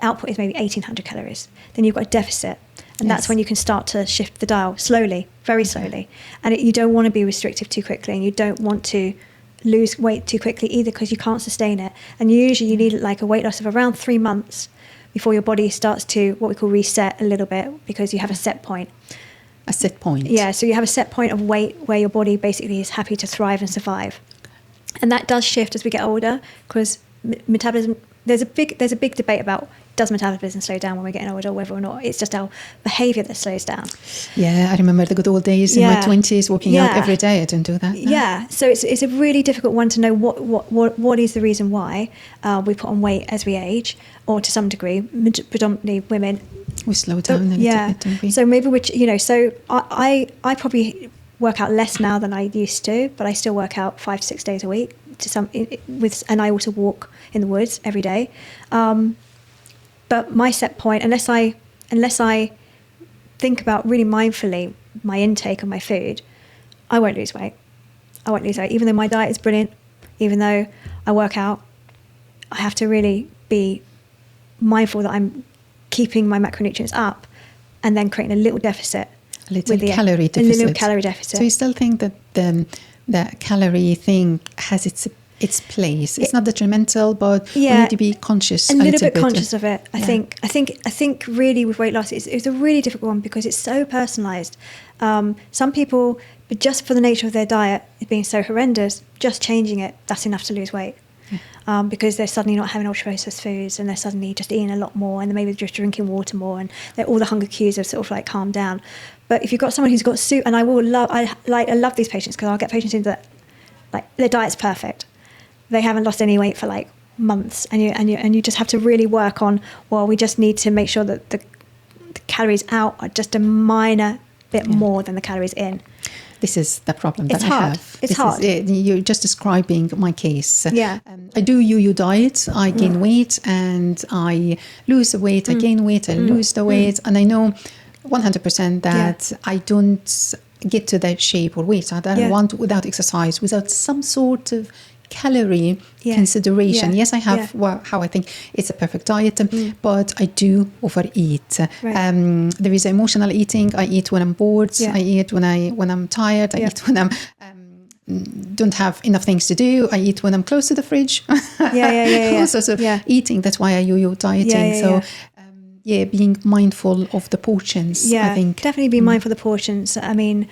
output is maybe 1,800 calories, then you've got a deficit. And that's when you can start to shift the dial slowly, very slowly. And you don't want to be restrictive too quickly, and you don't want to lose weight too quickly either, because you can't sustain it. And usually you need a weight loss of around 3 months before your body starts to what we call reset a little bit, because you have a set point. A set point. Yeah, so you have a set point of weight where your body basically is happy to thrive and survive. And that does shift as we get older, because metabolism, there's a big debate about, does metabolism slow down when we're getting older, whether or not it's just our behaviour that slows down. Yeah, I remember the good old days in my 20s, walking out every day. I don't do that now. Yeah, so it's a really difficult one to know what is the reason why we put on weight as we age, or to some degree, predominantly women. We slow down a little bit, don't we? So maybe so I probably work out less now than I used to, but I still work out 5 to 6 days a week and I also walk in the woods every day. But my set point, unless I think about really mindfully my intake of my food, I won't lose weight. Even though my diet is brilliant, even though I work out, I have to really be mindful that I'm keeping my macronutrients up, and then creating a little deficit. A little calorie deficit. A little calorie deficit. So you still think that the calorie thing has its place? It's not detrimental, but we need to be conscious. A little bit conscious of it. I think really with weight loss, it's a really difficult one, because it's so personalised. Some people, but just for the nature of their diet being so horrendous, just changing it, that's enough to lose weight. Because they're suddenly not having ultra processed foods, and they're suddenly just eating a lot more, and they're maybe just drinking water more, and all the hunger cues have sort of calmed down. But if you've got someone who's got and I love these patients, because I'll get patients in that their diet's perfect, they haven't lost any weight for months, and you just have to really work on, we just need to make sure that the calories out are just a minor bit more than the calories in. This is the problem that I have. It's hard. You're just describing my case. Yeah. I do yo-yo diet. I gain weight and I lose the weight. I gain weight. I lose the weight. And I know 100% that I don't get to that shape or weight that I want without exercise, without some sort of calorie consideration. Yes, I have how I think it's a perfect diet, but I do overeat. Right. There is emotional eating. I eat when I'm bored. I eat when I'm tired. I eat when I'm don't have enough things to do. I eat when I'm close to the fridge. Also, eating. That's why I yo-yo dieting. Being mindful of the portions. I think definitely be mindful of the portions. I mean.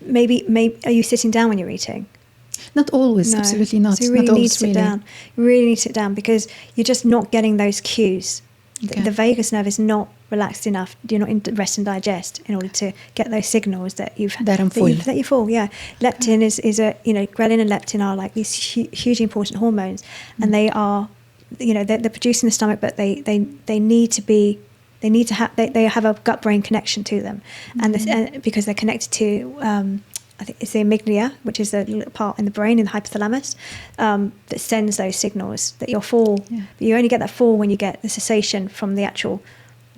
Maybe are you sitting down when you're eating? Not always, absolutely not. So you really need to sit down. You really need to sit down, because you're just not getting those cues. Okay. The vagus nerve is not relaxed enough. You're not in rest and digest in order to get those signals that you're full. Leptin is ghrelin and leptin are these hugely important hormones, and they are, they're produced in the stomach, but they need to be. They have a gut-brain connection to them, and because they're connected to, I think it's the amygdala, which is a little part in the brain, in the hypothalamus, that sends those signals that you're full. Yeah. But you only get that full when you get the cessation from the actual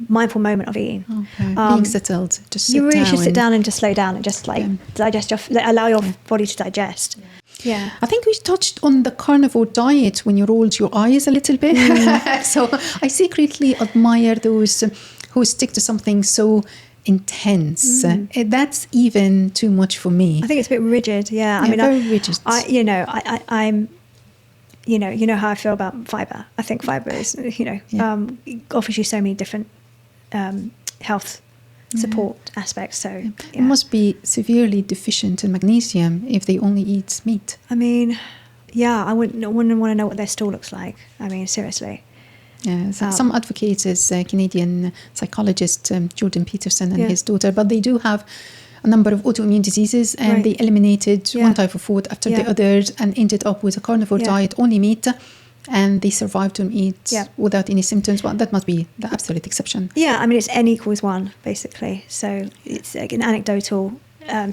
mindful moment of eating. Okay. Being settled, just sit you really down should sit down and just slow down and just digest allow your body to digest. Yeah, I think we touched on the carnivore diet when you rolled your eyes a little bit. So I secretly admire those who stick to something so intense. That's even too much for me. I think it's a bit rigid. Yeah, I mean, very rigid. I'm, you know how I feel about fibre. I think fibre is, offers you so many different health support aspects. So It must be severely deficient in magnesium if they only eat meat. I mean, I wouldn't want to know what their stool looks like. I mean, seriously. Yeah, some advocates is Canadian psychologist Jordan Peterson and his daughter, but they do have a number of autoimmune diseases, and they eliminated one type of food after the others and ended up with a carnivore diet, only meat, and they survived on eat without any symptoms. Well, that must be the absolute exception. Yeah, I mean, it's N equals 1, basically. So it's like an anecdotal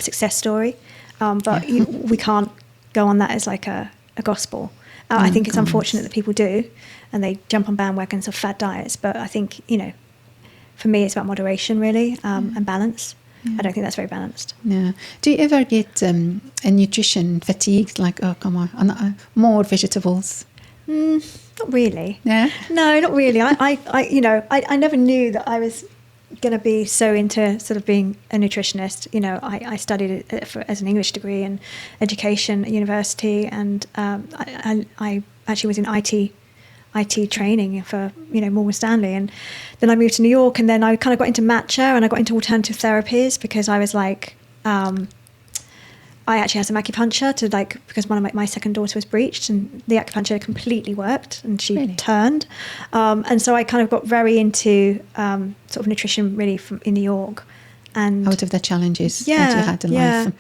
success story, but we can't go on that as like a gospel. I think it's unfortunate that people do, and they jump on bandwagons of fad diets. But I think, for me, it's about moderation, really, and balance. I don't think that's very balanced. Yeah. Do you ever get a nutrition fatigue? Like, oh, come on, more vegetables? Not really. Yeah. No, not really. I never knew that I was going to be so into sort of being a nutritionist. I studied it as an English degree in education at university, and I actually was in IT training for Morgan Stanley, and then I moved to New York, and then I kind of got into matcha, and I got into alternative therapies because I was like, I actually had some acupuncture because one of my second daughter was breached, and the acupuncture completely worked, and she turned, and so I kind of got very into sort of nutrition really in New York, and out of the challenges that you had in life.